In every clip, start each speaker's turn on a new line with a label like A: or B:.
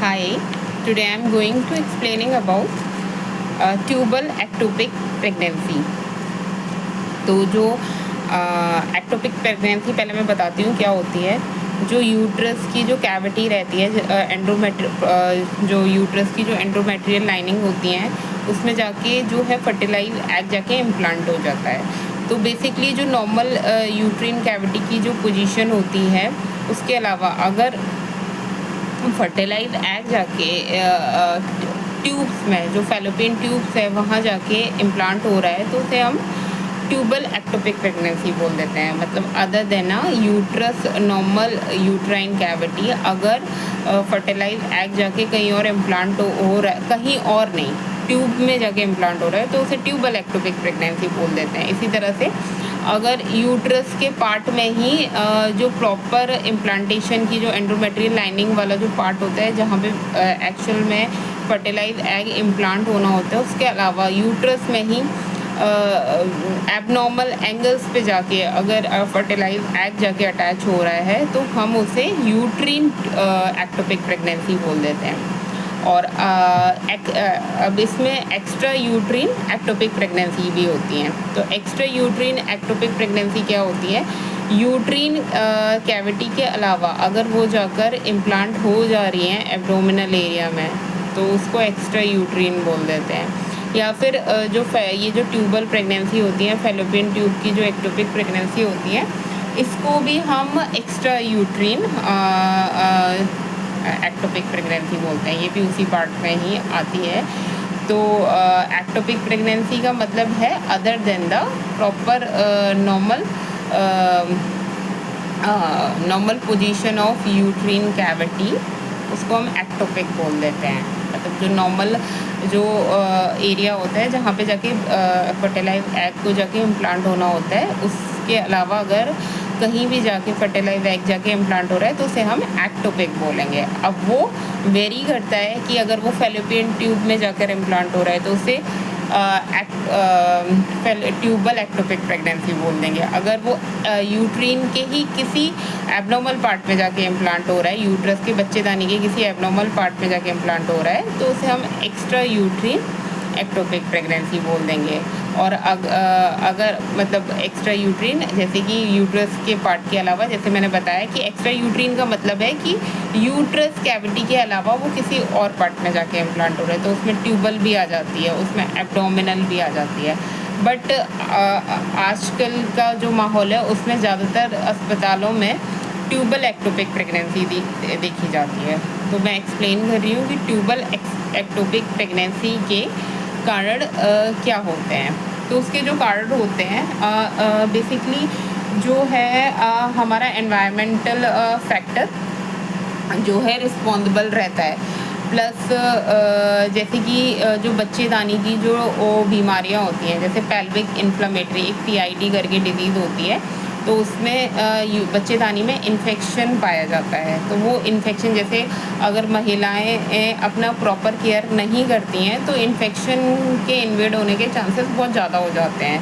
A: Hi, today I am going to explaining about tubal ectopic pregnancy. तो जो ectopic pregnancy पहले मैं बताती हूँ क्या होती है। जो यूट्रस की जो कैविटी रहती है, जो यूट्रस की जो एंडोमेट्रियल लाइनिंग होती है उसमें जाके जो है फर्टिलाइज एग जाके इम्प्लांट हो जाता है। तो बेसिकली जो नॉर्मल यूट्रिन कैविटी की जो पोजीशन होती है उसके अलावा अगर फर्टिलाइज एग जाके ट्यूब्स में जो फैलोपियन ट्यूब्स है वहाँ जाके इम्प्लांट हो रहा है तो उसे हम ट्यूबल एक्टोपिक प्रेगनेंसी बोल देते हैं। मतलब other than uterus normal uterine cavity अगर फर्टिलाइज एग जाके कहीं और इम्प्लांट हो रहा है, कहीं और नहीं ट्यूब में जाके इम्प्लांट हो रहा है तो उसे ट्यूबल एक्टोपिक प्रेगनेंसी बोल देते हैं। इसी तरह से अगर यूट्रस के पार्ट में ही जो प्रॉपर इम्प्लांटेशन की जो एंडोमेट्रियल लाइनिंग वाला जो पार्ट होता है जहाँ पे एक्चुअल में फर्टिलाइज एग इम्प्लांट होना होता है, उसके अलावा यूट्रस में ही एबनॉर्मल एंगल्स पे जाके अगर फर्टिलाइज एग जाके अटैच हो रहा है तो हम उसे यूट्रिन एक्टोपिक प्रेगनेंसी बोल देते हैं। और अब इसमें एक्स्ट्रा यूट्रिन एक्टोपिक प्रेगनेंसी भी होती हैं। तो एक्स्ट्रा यूट्रिन एक्टोपिक प्रेगनेंसी क्या होती है? यूट्रिन कैविटी के अलावा अगर वो जाकर इम्प्लांट हो जा रही हैं एब्डोमिनल एरिया में तो उसको एक्स्ट्रा यूट्रिन बोल देते हैं। या फिर ये जो ट्यूबल प्रेगनेंसी होती है, फैलोपियन ट्यूब की जो एक्टोपिक प्रेगनेंसी होती है, इसको भी हम एक्स्ट्रा यूट्रिन एक्टोपिक प्रेगनेंसी बोलते हैं। ये भी उसी पार्ट में ही आती है। तो एक्टोपिक प्रेगनेंसी का मतलब है other than the proper normal position of uterine cavity, उसको हम एक्टोपिक बोल देते हैं। मतलब जो नॉर्मल जो एरिया होता है जहाँ पे जाके फर्टिलाइज एग को जाके इम्प्लांट होना होता है, उसके अलावा अगर कहीं भी जाके फर्टिलाइज एग जाके इम्प्लांट हो रहा है तो उसे हम एक्टोपिक बोलेंगे। अब वो वेरी करता है कि अगर वो फैलोपियन ट्यूब में जाकर इम्प्लांट हो रहा है तो उसे ट्यूबल एक्टोपिक प्रेगनेंसी बोल देंगे। अगर वो यूट्रिन के ही किसी एबनॉर्मल पार्ट में जाके इम्प्लांट हो रहा है, यूट्रस के बच्चेदानी के किसी एबनॉर्मल पार्ट में जाके इम्प्लांट हो रहा है तो उसे हम एक्स्ट्रा यूट्रिन एक्टोपिक प्रेगनेंसी बोल देंगे। और अगर मतलब एक्स्ट्रा यूट्रिन जैसे कि यूट्रस के पार्ट के अलावा, जैसे मैंने बताया कि एक्स्ट्रा यूट्रिन का मतलब है कि यूट्रस कैविटी के अलावा वो किसी और पार्ट में जाके इम्प्लांट हो रहा है तो उसमें ट्यूबल भी आ जाती है, उसमें एब्डोमिनल भी आ जाती है। बट आजकल का जो माहौल है उसमें ज़्यादातर अस्पतालों में ट्यूबल एक्टोपिक प्रेगनेंसी देखी जाती है। तो मैं एक्सप्लेन कर रही हूँ कि ट्यूबल एक्टोपिक प्रेगनेंसी के कारण क्या होते हैं। तो उसके जो कारण होते हैं बेसिकली जो है हमारा एनवायरमेंटल फैक्टर जो है रिस्पॉन्सिबल रहता है। प्लस जैसे कि जो बच्चेदानी की जो बीमारियां होती हैं, जैसे पेल्विक इन्फ्लेमेटरी एक PID करके डिजीज़ होती है, तो उसमें बच्चेदानी में इन्फेक्शन पाया जाता है। तो वो इन्फेक्शन जैसे अगर महिलाएं अपना प्रॉपर केयर नहीं करती हैं तो इन्फेक्शन के इन्वेड होने के चांसेस बहुत ज़्यादा हो जाते हैं।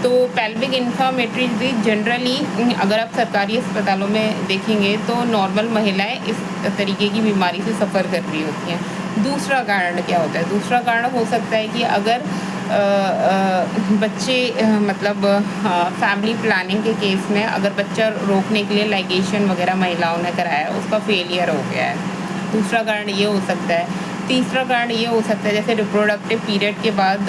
A: तो पेल्विक इन्फ्लेमेटरी डिजीज जनरली अगर आप सरकारी अस्पतालों में देखेंगे तो नॉर्मल महिलाएं इस तरीके की बीमारी से सफ़र कर रही होती हैं। दूसरा कारण क्या होता है? दूसरा कारण हो सकता है कि अगर बच्चे मतलब फैमिली प्लानिंग के केस में अगर बच्चा रोकने के लिए लाइगेशन वगैरह महिलाओं ने कराया, उसका फेलियर हो गया है। दूसरा कारण ये हो सकता है। तीसरा कारण ये हो सकता है जैसे रिप्रोडक्टिव पीरियड के बाद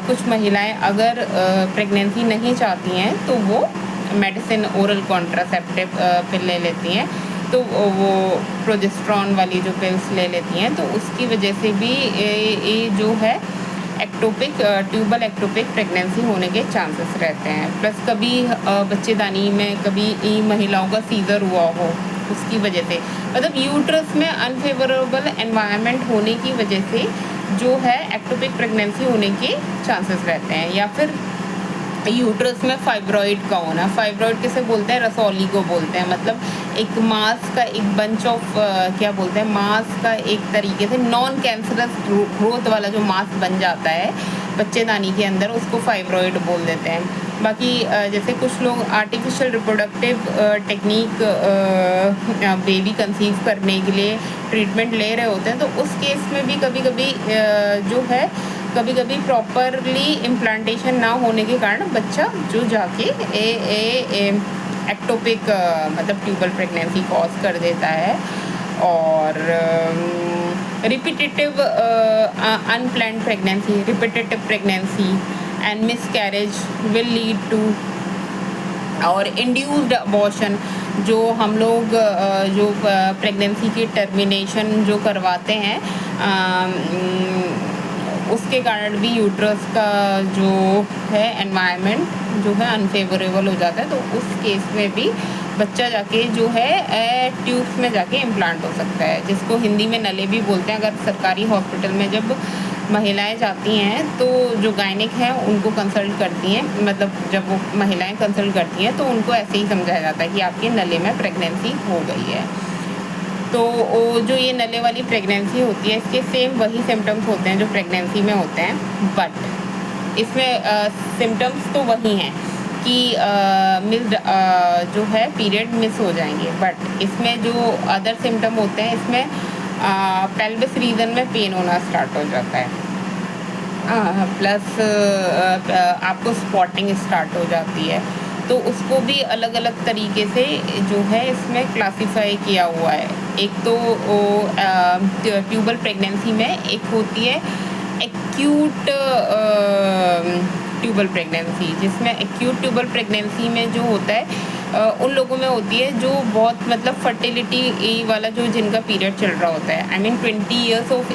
A: कुछ महिलाएं अगर प्रेगनेंसी नहीं चाहती हैं तो वो मेडिसिन ओरल कॉन्ट्रासेप्टिव पिल ले लेती हैं, तो वो प्रोजेस्टेरॉन वाली जो पिल्स ले लेती हैं, तो उसकी वजह से भी ये जो है एक्टोपिक ट्यूबल एक्टोपिक प्रेगनेंसी होने के चांसेस रहते हैं। प्लस कभी बच्चेदानी में कभी महिलाओं का सीज़र हुआ हो उसकी वजह से, मतलब यूट्रस में अनफेवरेबल एनवायरनमेंट होने की वजह से जो है एक्टोपिक प्रेगनेंसी होने के चांसेस रहते हैं। या फिर यूट्रस में फाइब्रॉइड का होना, फाइब्रॉइड किसे बोलते हैं? रसौली को बोलते हैं। मतलब एक मास का एक बंच ऑफ क्या बोलते हैं, मास का एक तरीके से नॉन कैंसरस ग्रोथ वाला जो मास बन जाता है बच्चेदानी के अंदर, उसको फाइब्रॉइड बोल देते हैं। बाकी जैसे कुछ लोग artificial reproductive technique baby conceive करने के लिए ट्रीटमेंट ले रहे होते हैं, तो उस केस में भी कभी कभी जो है कभी कभी प्रॉपरली इम्प्लांटेशन ना होने के कारण बच्चा जो जाके एक्टोपिक मतलब ट्यूबल प्रेगनेंसी कॉज कर देता है। और repetitive unplanned pregnancy, repetitive pregnancy and miscarriage will lead to और इंड्यूस्ड अबॉर्शन, जो हम लोग जो प्रेगनेंसी की टर्मिनेशन जो करवाते हैं उसके कारण भी यूट्रस का जो है एनवायरनमेंट जो है अनफेवरेबल हो जाता है, तो उस केस में भी बच्चा जाके जो है ट्यूब्स में जाके इम्प्लांट हो सकता है, जिसको हिंदी में नले भी बोलते हैं। अगर सरकारी हॉस्पिटल में जब महिलाएं जाती हैं तो जो गायनिक हैं उनको कंसल्ट करती हैं, मतलब जब वो महिलाएं कंसल्ट करती हैं तो उनको ऐसे ही समझाया जाता है कि आपके नले में प्रेगनेंसी हो गई है। तो जो ये नले वाली प्रेगनेंसी होती है इसके सेम वही सिम्टम्स होते हैं जो प्रेगनेंसी में होते हैं, बट इसमें सिम्टम्स तो वही हैं कि मिस जो है पीरियड मिस हो जाएंगे, बट इसमें जो अदर सिम्टम होते हैं इसमें पेल्विस रीजन में पेन होना स्टार्ट हो जाता है, प्लस आपको स्पॉटिंग स्टार्ट हो जाती है। तो उसको भी अलग अलग तरीके से जो है इसमें क्लासिफाई किया हुआ है। एक तो ट्यूबल प्रेगनेंसी में एक होती है एक्यूट ट्यूबल प्रेगनेंसी, जिसमें एक्यूट ट्यूबल प्रेगनेंसी में जो होता है उन लोगों में होती है जो बहुत मतलब फर्टिलिटी वाला जो जिनका पीरियड चल रहा होता है, I mean 20 years of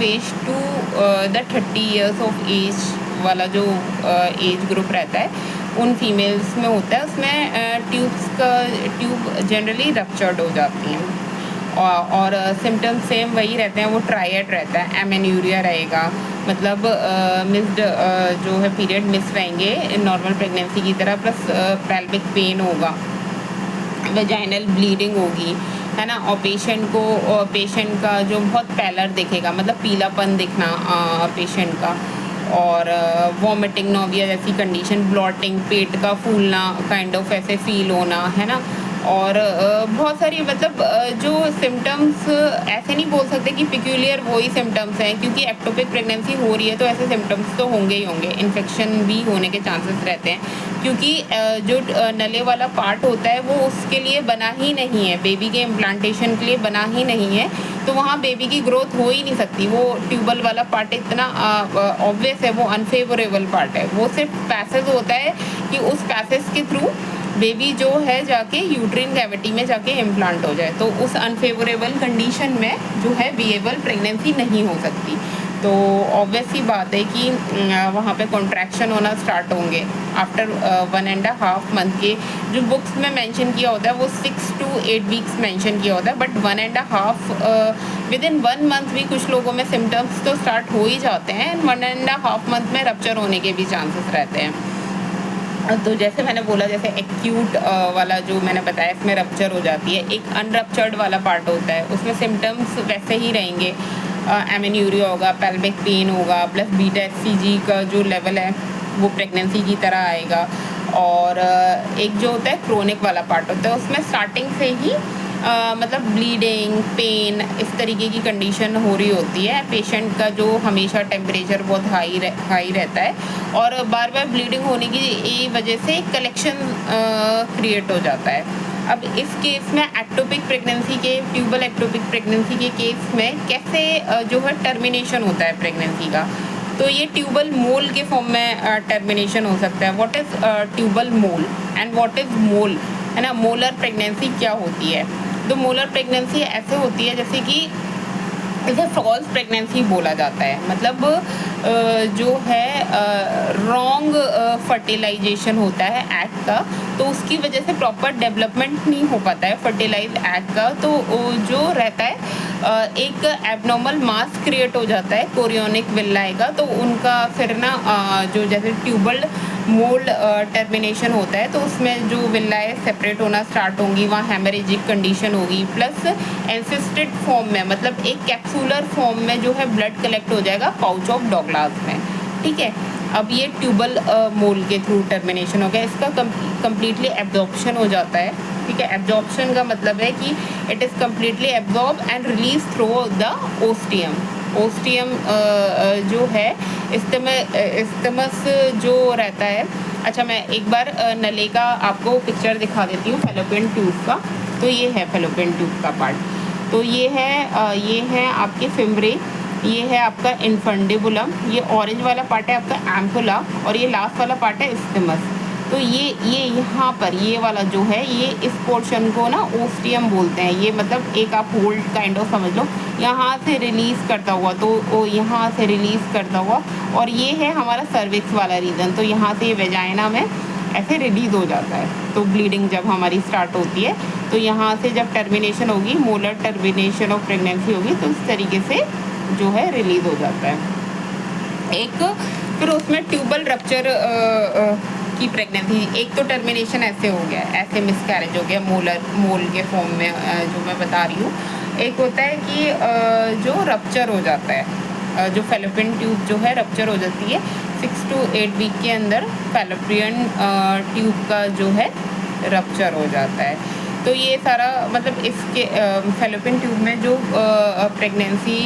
A: age to the 30 years of age वाला जो एज ग्रुप रहता है उन फीमेल्स में होता है। उसमें ट्यूब जनरली रप्चर्ड हो जाती हैं और सिम्टम्स सेम वही रहते हैं, वो ट्रायड रहता है, एमेन्यूरिया रहेगा, मतलब मिस्ड जो है पीरियड मिस रहेंगे नॉर्मल प्रेगनेंसी की तरह, प्लस पेल्विक पेन होगा, वेजाइनल ब्लीडिंग होगी, है ना, और पेशेंट का जो बहुत पैलर दिखेगा, मतलब पीलापन दिखना पेशेंट का, और वॉमिटिंग, नोविया जैसी कंडीशन, ब्लॉटिंग, पेट का फूलना काइंड ऑफ ऐसे फील होना, है ना, और बहुत सारी मतलब जो सिम्टम्स ऐसे नहीं बोल सकते कि पिक्यूलियर वही सिम्टम्स हैं, क्योंकि एक्टोपिक प्रेगनेंसी हो रही है तो ऐसे सिम्टम्स तो होंगे ही होंगे, इन्फेक्शन भी होने के चांसेस रहते हैं, क्योंकि जो नले वाला पार्ट होता है वो उसके लिए बना ही नहीं है, बेबी के इम्प्लांटेशन के लिए बना ही नहीं है, तो वहाँ बेबी की ग्रोथ हो ही नहीं सकती। वो ट्यूबल वाला पार्ट इतना ऑब्वियस है, वो अनफेवरेबल पार्ट है, वो सिर्फ पैसेज होता है कि उस पैसेज के थ्रू बेबी जो है जाके यूट्रिन कैविटी में जाके इम्प्लांट हो जाए, तो उस अनफेवरेबल कंडीशन में जो है विएबल प्रेगनेंसी नहीं हो सकती। तो ऑब्वियस ही बात है कि वहाँ पे कॉन्ट्रैक्शन होना स्टार्ट होंगे आफ्टर 1.5 मंथ के, जो बुक्स में मेंशन किया होता है वो 6 to 8 वीक्स मेंशन किया होता है, बट 1.5 विद इन 1 मंथ भी कुछ लोगों में सिम्टम्स तो स्टार्ट हो ही जाते हैं, 1.5 मंथ में रप्चर होने के भी चांसेस रहते हैं। तो जैसे मैंने बोला, जैसे एक्यूट वाला जो मैंने बताया इसमें रप्चर हो जाती है, एक अनरप्चर्ड वाला पार्ट होता है उसमें सिम्टम्स वैसे ही रहेंगे, एमेन्यूरिया होगा, पेल्विक पेन होगा, प्लस बीटा HCG का जो लेवल है वो प्रेगनेंसी की तरह आएगा, और एक जो होता है क्रोनिक वाला पार्ट होता है उसमें स्टार्टिंग से ही मतलब ब्लीडिंग, पेन, इस तरीके की कंडीशन हो रही होती है, पेशेंट का जो हमेशा टेम्परेचर बहुत हाई रहता है, और बार बार ब्लीडिंग होने की वजह से कलेक्शन क्रिएट हो जाता है। अब इस केस में एक्टोपिक प्रेगनेंसी के, ट्यूबल एक्टोपिक प्रेगनेंसी के केस में कैसे जो है टर्मिनेशन होता है प्रेगनेंसी का, तो ये ट्यूबल मोल के फॉर्म में टर्मिनेशन हो सकता है। What is tubal mole and what is mole, है ना, मोलर प्रेगनेंसी क्या होती है? तो मोलर प्रेगनेंसी ऐसे होती है जैसे कि इसे फॉल्स प्रेगनेंसी बोला जाता है, मतलब जो है रॉन्ग फर्टिलाइजेशन होता है एग का, तो उसकी वजह से प्रॉपर डेवलपमेंट नहीं हो पाता है फर्टिलाइज एग का, तो जो रहता है एक एबनॉर्मल मास क्रिएट हो जाता है कोरियोनिक विल्लाई का, तो उनका फिर ना जो जैसे ट्यूबल मोल्ड टर्मिनेशन होता है तो उसमें जो विल्लाएं सेपरेट होना स्टार्ट होंगी, वहाँ हेमरेजिक कंडीशन होगी, प्लस एंसिस्टेड फॉर्म में, मतलब एक कैप्सूलर फॉर्म में जो है ब्लड कलेक्ट हो जाएगा पाउच ऑफ डॉगलास में, ठीक है। अब ये ट्यूबल मोल के थ्रू टर्मिनेशन हो गया, इसका कम्प्लीटली एब्जॉर्प्शन हो जाता है, ठीक है। एब्जॉर्प्शन का मतलब है कि it is completely absorb and release through the ostium. Ostium जो है इस्टमस जो रहता है। अच्छा, मैं एक बार नले का आपको पिक्चर दिखा देती हूँ फेलोपियन ट्यूब का। तो ये है फेलोपियन ट्यूब का पार्ट। तो ये है आपके फिम्ब्रे, ये है आपका इन्फंडिबुलम, ये ऑरेंज वाला पार्ट है आपका एम्पुला, और ये लास्ट वाला पार्ट है इस्टमस। तो ये यहाँ पर ये वाला जो है, ये इस पोर्शन को ना ओस्टियम बोलते हैं। ये मतलब एक आप होल्ड काइंड ऑफ समझ लो, यहाँ से रिलीज़ करता हुआ, तो यहाँ से रिलीज़ करता हुआ, और ये है हमारा सर्विक्स वाला रीजन। तो यहाँ से ये वेजाइना में ऐसे रिलीज़ हो जाता है। तो ब्लीडिंग जब हमारी स्टार्ट होती है, तो यहाँ से जब टर्मिनेशन होगी, मोलर टर्मिनेशन ऑफ प्रेगनेंसी होगी, तो इस तरीके से जो है रिलीज़ हो जाता है। एक फिर उसमें ट्यूबल रप्चर की प्रेगनेंसी, एक तो टर्मिनेशन ऐसे हो गया, ऐसे मिसकैरेज हो गया मोल के फॉर्म में, जो मैं बता रही हूँ। एक होता है कि जो रप्चर हो जाता है, जो फेलोपियन ट्यूब जो है रप्चर हो जाती है 6 to 8 वीक के अंदर, फेलोपियन ट्यूब का जो है रप्चर हो जाता है। तो ये सारा मतलब इसके फेलोपियन ट्यूब में जो प्रेगनेंसी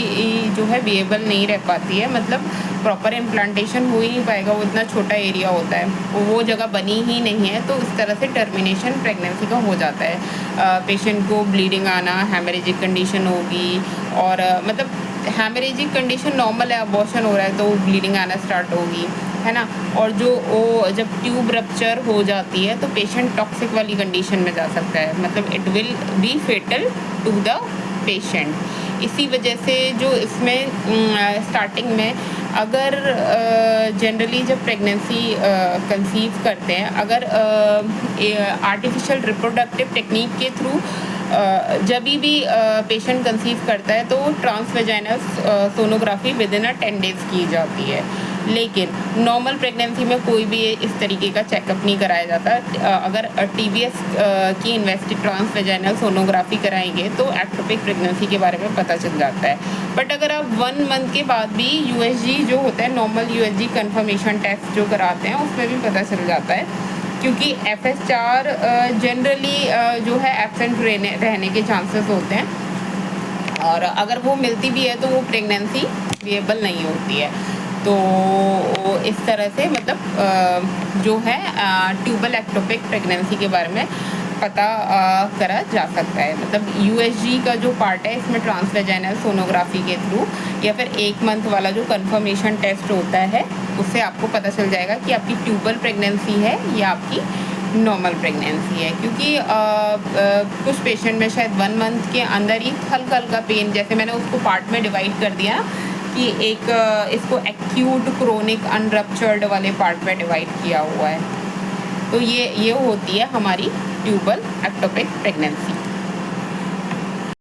A: जो है विएबल नहीं रह पाती है, मतलब प्रॉपर इम्प्लांटेशन हो ही नहीं पाएगा, वो इतना छोटा एरिया होता है, वो जगह बनी ही नहीं है। तो इस तरह से टर्मिनेशन प्रेगनेंसी का हो जाता है। पेशेंट को ब्लीडिंग आना, हेमरेजिक कंडीशन होगी, और मतलब हेमरेजिक कंडीशन नॉर्मल है, अबॉर्शन हो रहा है तो ब्लीडिंग आना स्टार्ट होगी, है ना। और जब ट्यूब रप्चर हो जाती है तो पेशेंट टॉक्सिक वाली कंडीशन में जा सकता है, मतलब it will be fatal to the patient. इसी वजह से जो इसमें स्टार्टिंग में अगर जनरली जब प्रेगनेंसी कंसीव करते हैं, अगर आर्टिफिशियल रिप्रोडक्टिव टेक्निक के थ्रू जब भी पेशेंट कंसीव करता है तो transvaginal sonography with in 10 days की जाती है। लेकिन नॉर्मल प्रेगनेंसी में कोई भी इस तरीके का चेकअप नहीं कराया जाता। अगर TBS की ट्रांसवेजाइनल सोनोग्राफी कराएंगे तो एक्टोपिक प्रेगनेंसी के बारे में पता चल जाता है। बट अगर आप 1 मंथ के बाद भी USG जो होता है, नॉर्मल USG कन्फर्मेशन टेस्ट जो कराते हैं, उसमें भी पता चल जाता है, क्योंकि FS4 जनरली जो है एब्सेंट रहने के चांसेस होते हैं, और अगर वो मिलती भी है तो वो प्रेगनेंसी विएबल नहीं होती है। तो इस तरह से मतलब जो है ट्यूबल एक्टोपिक प्रेगनेंसी के बारे में पता करा जा सकता है। मतलब USG का जो पार्ट है, इसमें ट्रांसवेजाइनल सोनोग्राफी के थ्रू या फिर 1 मंथ वाला जो कंफर्मेशन टेस्ट होता है, उससे आपको पता चल जाएगा कि आपकी ट्यूबल प्रेगनेंसी है या आपकी नॉर्मल प्रेगनेंसी है। क्योंकि कुछ पेशेंट में शायद 1 मंथ के अंदर ही हल्का हल्का पेन, जैसे मैंने उसको पार्ट में डिवाइड कर दिया कि एक इसको एक्यूट, क्रोनिक, अनरप्चर्ड वाले पार्ट में डिवाइड किया हुआ है। तो ये होती है हमारी ट्यूबल एक्टोपिक प्रेगनेंसी।